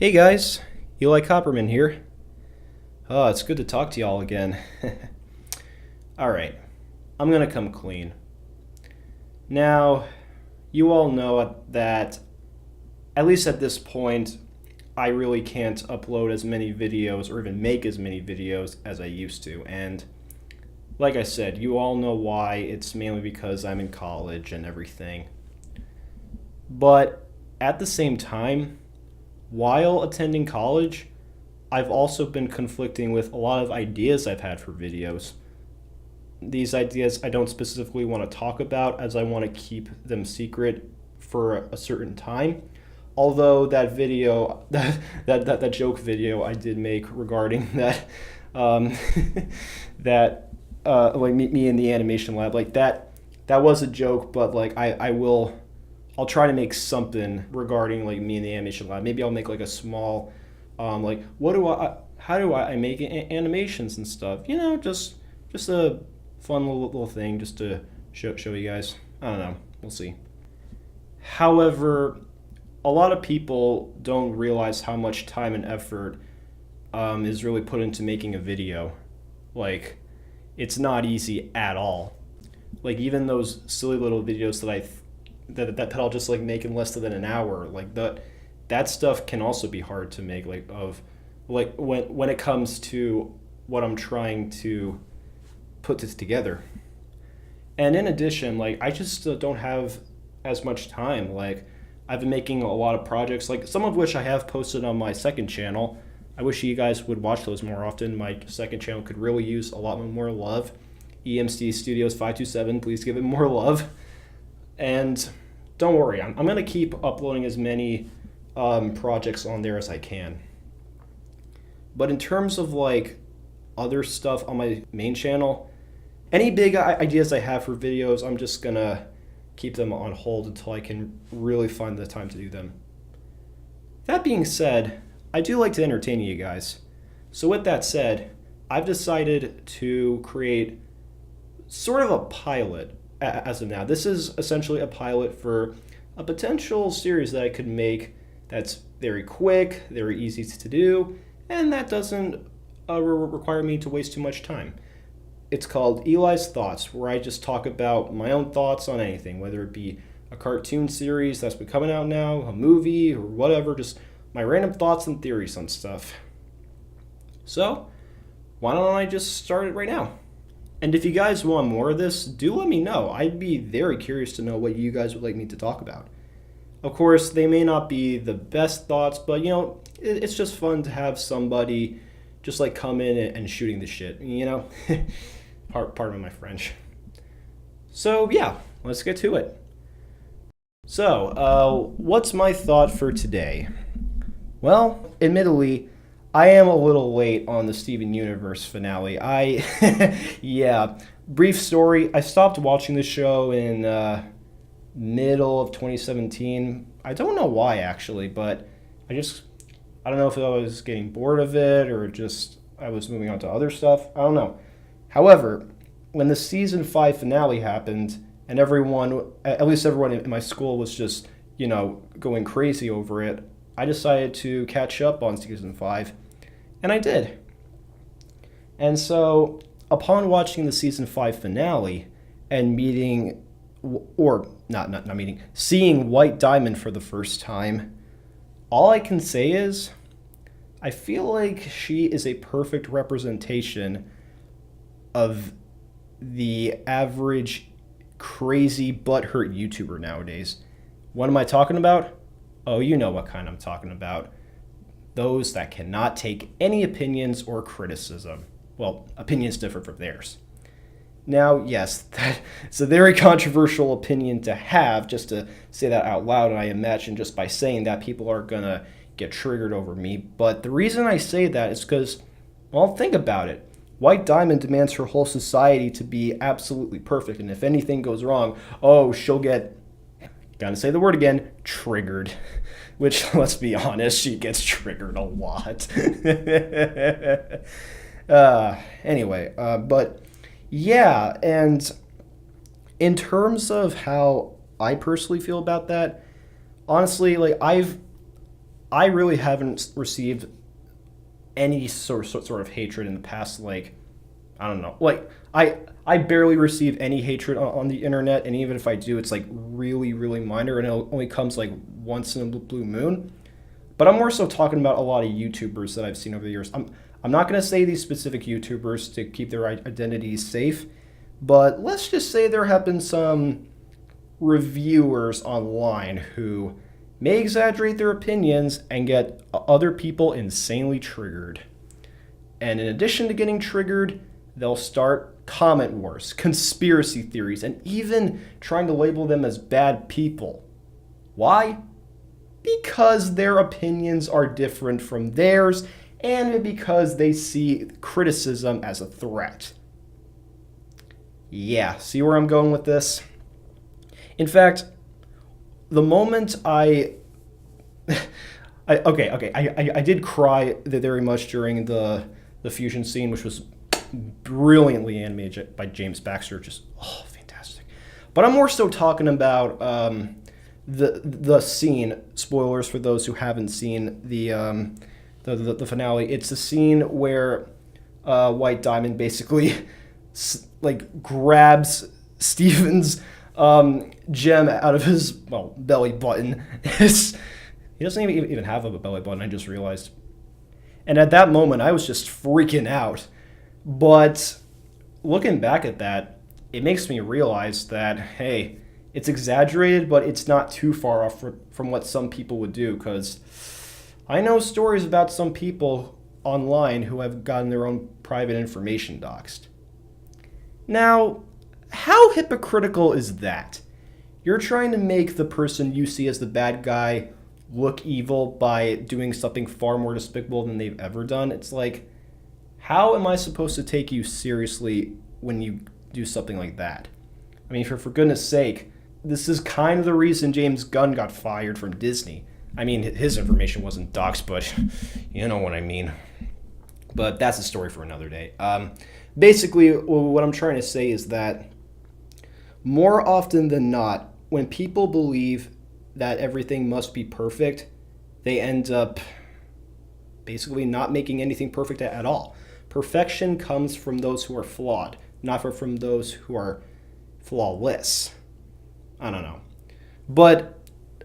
Hey guys, Eli Copperman here. Oh, it's good to talk to y'all again. Alright, I'm gonna come clean. Now, you all know that, at least at this point, I really can't upload as many videos or even make as many videos as I used to. And like I said, you all know why. It's mainly because I'm in college and everything. But at the same time, while attending college, I've also been conflicting with a lot of ideas I've had for videos. These ideas I don't specifically want to talk about as I want to keep them secret for a certain time. Although that video, that joke video I did make regarding that, um, that like me in the animation lab, like that was a joke, but like I'll try to make something regarding like me in the animation lab. Maybe I'll make like a small, like how do I make animations and stuff? Just a fun little thing just to show you guys. I don't know. We'll see. However, a lot of people don't realize how much time and effort is really put into making a video. Like, it's not easy at all. Like even those silly little videos that I'll just like make in less than an hour, like that stuff can also be hard to make. Like when it comes to what I'm trying to put this together. And in addition, like I just don't have as much time. Like I've been making a lot of projects, like some of which I have posted on my second channel. I wish you guys would watch those more often. My second channel could really use a lot more love. EMC Studios 527, please give it more love. And don't worry, I'm going to keep uploading as many projects on there as I can. But in terms of like other stuff on my main channel, any big ideas I have for videos, I'm just going to keep them on hold until I can really find the time to do them. That being said, I do like to entertain you guys. So with that said, I've decided to create sort of a pilot as of now. This is essentially a pilot for a potential series that I could make that's very quick, very easy to do, and that doesn't require me to waste too much time. It's called Eli's Thoughts, where I just talk about my own thoughts on anything, whether it be a cartoon series that's been coming out now, a movie, or whatever, just my random thoughts and theories on stuff. So, why don't I just start it right now? And if you guys want more of this, do let me know. I'd be very curious to know what you guys would like me to talk about. Of course, they may not be the best thoughts, but it's just fun to have somebody just like come in and shooting the shit, Pardon my French. So yeah, let's get to it. So, what's my thought for today? Well, admittedly, I am a little late on the Steven Universe finale. Yeah, brief story. I stopped watching the show in middle of 2017. I don't know why, actually, but I don't know if I was getting bored of it or just I was moving on to other stuff. I don't know. However, when the season 5 finale happened and everyone, at least everyone in my school was just, going crazy over it, I decided to catch up on season 5. And I did. And so, upon watching the season 5 finale and meeting, or not meeting, seeing White Diamond for the first time, all I can say is, I feel like she is a perfect representation of the average crazy butthurt YouTuber nowadays. What am I talking about? Oh, you know what kind I'm talking about. Those that cannot take any opinions or criticism. Well, opinions differ from theirs. Now, yes, it's a very controversial opinion to have, just to say that out loud, and I imagine just by saying that people are gonna get triggered over me. But the reason I say that is because, well, think about it. White Diamond demands her whole society to be absolutely perfect, and if anything goes wrong, she'll get, gotta say the word again, triggered. Which, let's be honest, she gets triggered a lot. Anyway, but yeah, and in terms of how I personally feel about that, honestly, like I really haven't received any sort of hatred in the past, like, I don't know. Like, I barely receive any hatred on the internet, and even if I do, it's like really, really minor, and it only comes like once in a blue moon. But I'm more so talking about a lot of YouTubers that I've seen over the years. I'm not going to say these specific YouTubers to keep their identities safe, but let's just say there have been some reviewers online who may exaggerate their opinions and get other people insanely triggered. And in addition to getting triggered, they'll start comment wars, conspiracy theories, and even trying to label them as bad people. Why? Because their opinions are different from theirs, and because they see criticism as a threat. Yeah, see where I'm going with this? In fact, the moment I did cry very much during the fusion scene, which was brilliantly animated by James Baxter, just fantastic. But I'm more so talking about the scene. Spoilers for those who haven't seen the finale. It's the scene where White Diamond basically like grabs Steven's gem out of his belly button. He doesn't even have a belly button. I just realized. And at that moment, I was just freaking out. But looking back at that, it makes me realize that, hey, it's exaggerated, but it's not too far off from what some people would do, because I know stories about some people online who have gotten their own private information doxed. Now, how hypocritical is that? You're trying to make the person you see as the bad guy look evil by doing something far more despicable than they've ever done. It's like, how am I supposed to take you seriously when you do something like that? I mean, for goodness sake, this is kind of the reason James Gunn got fired from Disney. I mean, his information wasn't doxed, but you know what I mean. But that's a story for another day. Basically, what I'm trying to say is that more often than not, when people believe that everything must be perfect, they end up basically not making anything perfect at all. Perfection comes from those who are flawed, not from those who are flawless. I don't know. But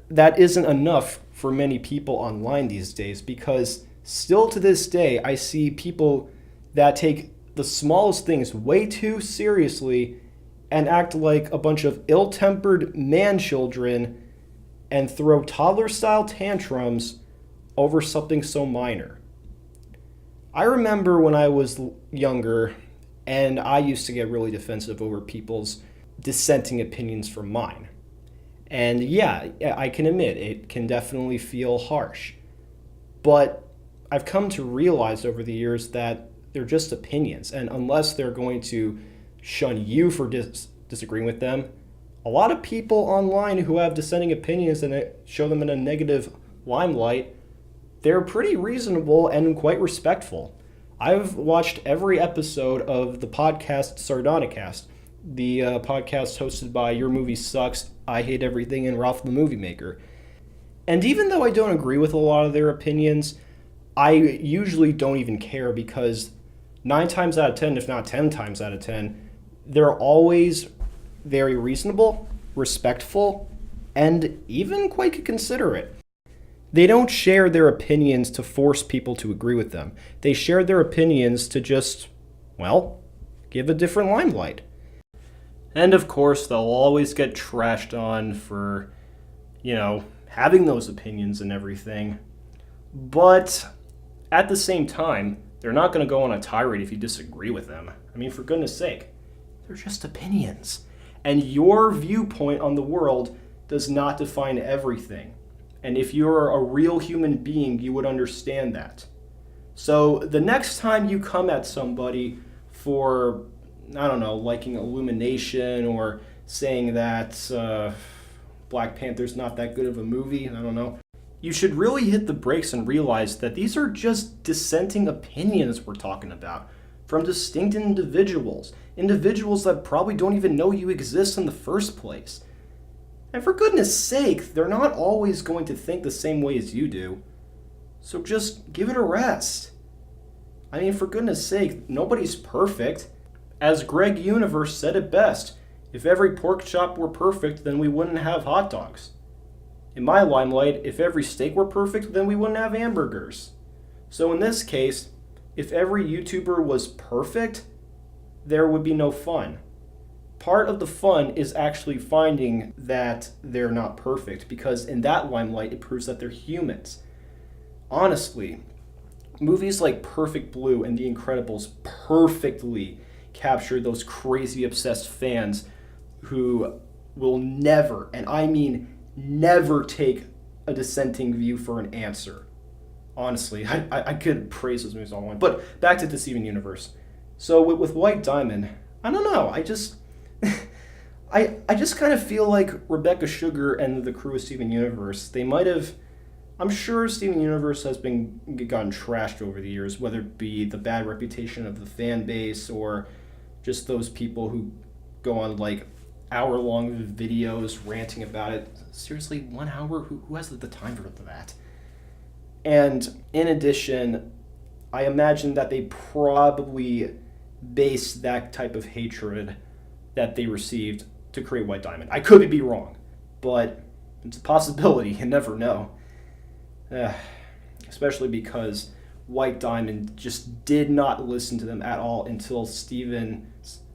that isn't enough for many people online these days, because still to this day, I see people that take the smallest things way too seriously and act like a bunch of ill-tempered man-children and throw toddler-style tantrums over something so minor. I remember when I was younger, and I used to get really defensive over people's dissenting opinions from mine. And yeah, I can admit, it can definitely feel harsh. But I've come to realize over the years that they're just opinions, and unless they're going to shun you for disagreeing with them, a lot of people online who have dissenting opinions and show them in a negative limelight, they're pretty reasonable and quite respectful. I've watched every episode of the podcast Sardonicast, the podcast hosted by Your Movie Sucks, I Hate Everything, and Ralph the Movie Maker. And even though I don't agree with a lot of their opinions, I usually don't even care, because 9 times out of 10, if not 10 times out of 10, they're always very reasonable, respectful, and even quite considerate. They don't share their opinions to force people to agree with them. They share their opinions to just, give a different limelight. And of course, they'll always get trashed on for, having those opinions and everything. But at the same time, they're not going to go on a tirade if you disagree with them. I mean, for goodness sake, they're just opinions. And your viewpoint on the world does not define everything. And if you're a real human being, you would understand that. So the next time you come at somebody for, liking Illumination or saying that Black Panther's not that good of a movie, you should really hit the brakes and realize that these are just dissenting opinions we're talking about from distinct individuals that probably don't even know you exist in the first place. And for goodness sake, they're not always going to think the same way as you do. So just give it a rest. I mean, for goodness sake, nobody's perfect. As Greg Universe said it best, if every pork chop were perfect, then we wouldn't have hot dogs. In my limelight, if every steak were perfect, then we wouldn't have hamburgers. So in this case, if every YouTuber was perfect, there would be no fun. Part of the fun is actually finding that they're not perfect, because in that limelight, it proves that they're humans. Honestly, movies like Perfect Blue and The Incredibles perfectly capture those crazy obsessed fans who will never, and I mean never, take a dissenting view for an answer. Honestly, I could praise those movies all I want. But back to the Steven Universe. So with White Diamond, I don't know. I just kind of feel like Rebecca Sugar and the crew of Steven Universe, they might have... I'm sure Steven Universe has gotten trashed over the years, whether it be the bad reputation of the fan base or just those people who go on like hour-long videos ranting about it. Seriously, 1 hour? Who has the time for that? And in addition, I imagine that they probably based that type of hatred that they received to create White Diamond. I could be wrong, but it's a possibility. You never know. Especially because White Diamond just did not listen to them at all until Steven,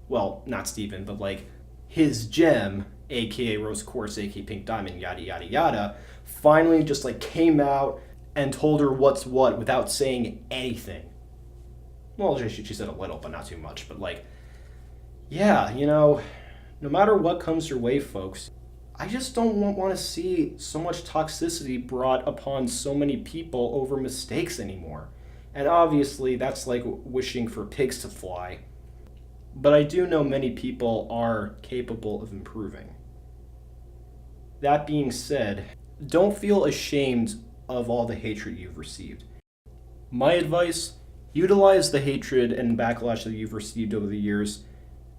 well, not Steven, but like his gem, aka Rose Quartz, aka Pink Diamond, yada yada yada, finally just like came out and told her what's what without saying anything. Well, she said a little, but not too much. But like, yeah, no matter what comes your way, folks, I just don't want to see so much toxicity brought upon so many people over mistakes anymore. And obviously, that's like wishing for pigs to fly. But I do know many people are capable of improving. That being said, don't feel ashamed of all the hatred you've received. My advice, utilize the hatred and backlash that you've received over the years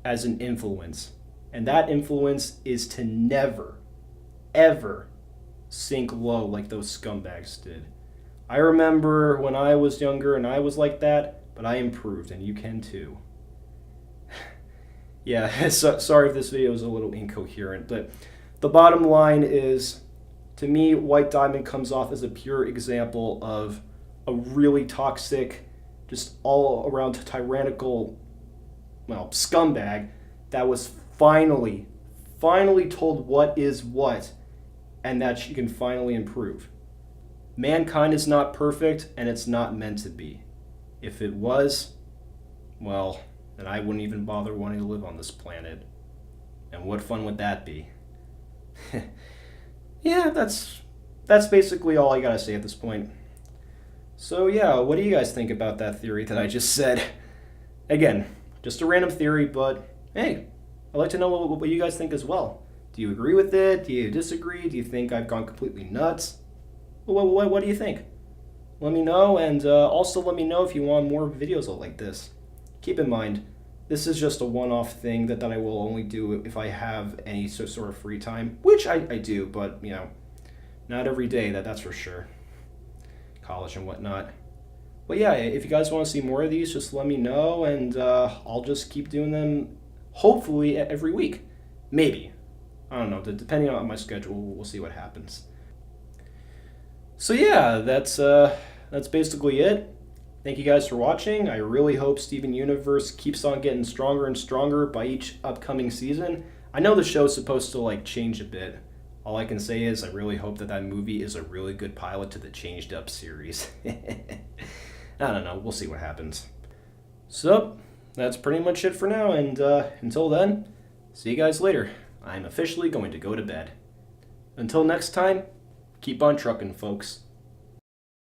as an influence. And that influence is to never, ever sink low like those scumbags did. I remember when I was younger and I was like that, but I improved, and you can too. Yeah, sorry if this video is a little incoherent, but the bottom line is, to me, White Diamond comes off as a pure example of a really toxic, just all around tyrannical, scumbag that was finally told what is what, and that she can finally improve. Mankind is not perfect, and it's not meant to be. If it was, well, then I wouldn't even bother wanting to live on this planet. And what fun would that be? Yeah, that's basically all I gotta say at this point. So yeah, what do you guys think about that theory that I just said? Again, just a random theory, but hey, I'd like to know what you guys think as well. Do you agree with it? Do you disagree? Do you think I've gone completely nuts? What do you think? Let me know, and also let me know if you want more videos like this. Keep in mind, this is just a one-off thing that I will only do if I have any sort of free time, which I do, but, not every day, that's for sure. College and whatnot. But yeah, if you guys want to see more of these, just let me know, and I'll just keep doing them, hopefully, every week. Maybe. I don't know, depending on my schedule, we'll see what happens. So yeah, that's basically it. Thank you guys for watching. I really hope Steven Universe keeps on getting stronger and stronger by each upcoming season. I know the show's supposed to change a bit. All I can say is I really hope that movie is a really good pilot to the changed up series. I don't know, we'll see what happens. So, that's pretty much it for now, and until then, see you guys later. I'm officially going to go to bed. Until next time, keep on trucking, folks.